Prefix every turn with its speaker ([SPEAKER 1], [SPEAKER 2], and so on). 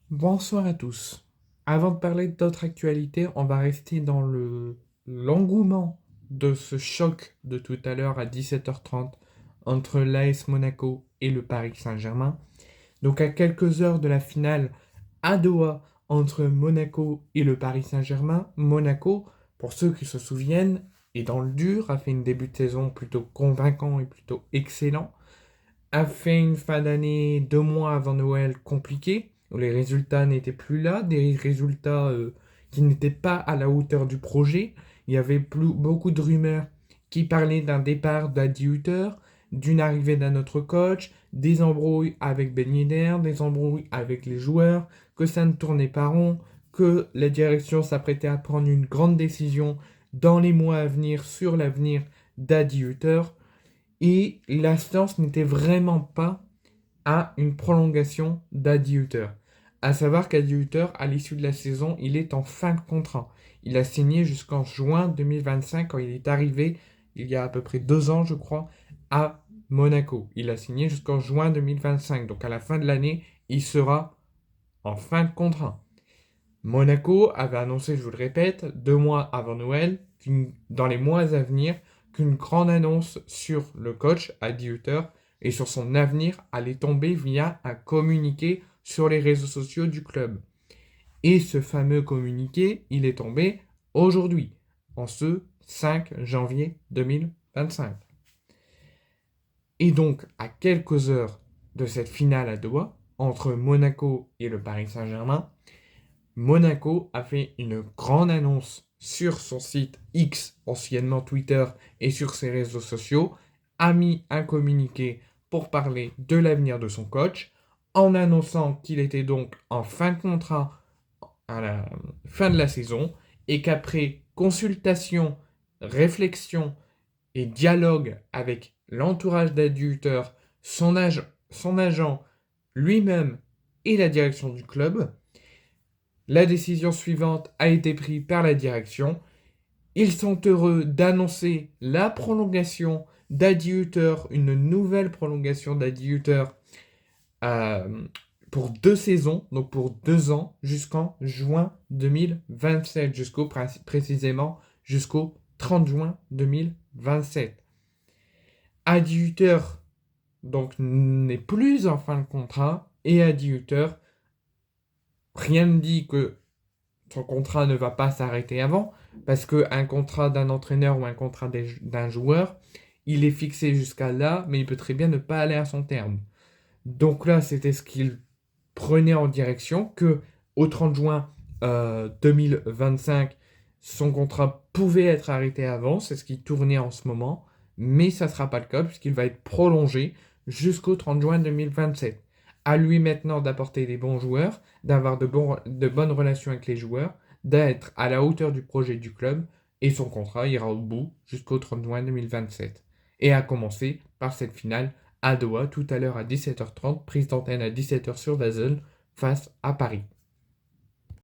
[SPEAKER 1] Bonsoir à tous. Avant de parler d'autres actualités, on va rester dans l'engouement de ce choc de tout à l'heure à 17h30 entre l'AS Monaco et le Paris Saint-Germain. Donc à quelques heures de la finale à Doha entre Monaco et le Paris Saint-Germain, Monaco, pour ceux qui se souviennent, est dans le dur, a fait une début de saison plutôt convaincant et plutôt excellent, a fait une fin d'année 2 mois avant Noël compliquée, où les résultats n'étaient plus là, des résultats qui n'étaient pas à la hauteur du projet. Il y avait beaucoup de rumeurs qui parlaient d'un départ d'Adi Hutter, d'une arrivée d'un autre coach, des embrouilles avec Ben Yedder, des embrouilles avec les joueurs, que ça ne tournait pas rond, que la direction s'apprêtait à prendre une grande décision dans les mois à venir sur l'avenir d'Adi Hutter. Et l'instance n'était vraiment pas à une prolongation d'Adi Hutter. À savoir qu'Adi Hutter, à l'issue de la saison, il est en fin de contrat. Il a signé jusqu'en juin 2025 quand il est arrivé, il y a à peu près 2 ans, je crois, à Monaco. Il a signé jusqu'en juin 2025. Donc à la fin de l'année, il sera en fin de contrat. Monaco avait annoncé, je vous le répète, 2 mois avant Noël, dans les mois à venir, qu'une grande annonce sur le coach, Adi Hutter, et sur son avenir allait tomber via un communiqué sur les réseaux sociaux du club. Et ce fameux communiqué, il est tombé aujourd'hui, en ce 5 janvier 2025. Et donc, à quelques heures de cette finale à Doha, entre Monaco et le Paris Saint-Germain, Monaco a fait une grande annonce sur son site X, anciennement Twitter, et sur ses réseaux sociaux, a mis un communiqué pour parler de l'avenir de son coach, en annonçant qu'il était donc en fin de contrat à la fin de la saison, et qu'après consultation, réflexion et dialogue avec l'entourage d'adulteurs, son agent lui-même et la direction du club, la décision suivante a été prise par la direction. Ils sont heureux d'annoncer la prolongation d'Adi Hutter, une nouvelle prolongation d'Adi Hutter euh, pour 2 saisons, donc pour 2 ans, jusqu'en juin 2027, précisément jusqu'au 30 juin 2027. Adi Hutter donc n'est plus en fin de contrat et Adi Hutter, rien ne dit que son contrat ne va pas s'arrêter avant, parce qu'un contrat d'un entraîneur ou un contrat d'un joueur, il est fixé jusqu'à là, mais il peut très bien ne pas aller à son terme. Donc là, c'était ce qu'il prenait en direction, que au 30 juin 2025, son contrat pouvait être arrêté avant, c'est ce qui tournait en ce moment, mais ça ne sera pas le cas puisqu'il va être prolongé jusqu'au 30 juin 2027. À lui maintenant d'apporter des bons joueurs, d'avoir de bonnes relations avec les joueurs, d'être à la hauteur du projet du club, et son contrat ira au bout jusqu'au 30 juin 2027. Et à commencer par cette finale à Doha tout à l'heure à 17h30, prise d'antenne à 17h sur DAZN face à Paris.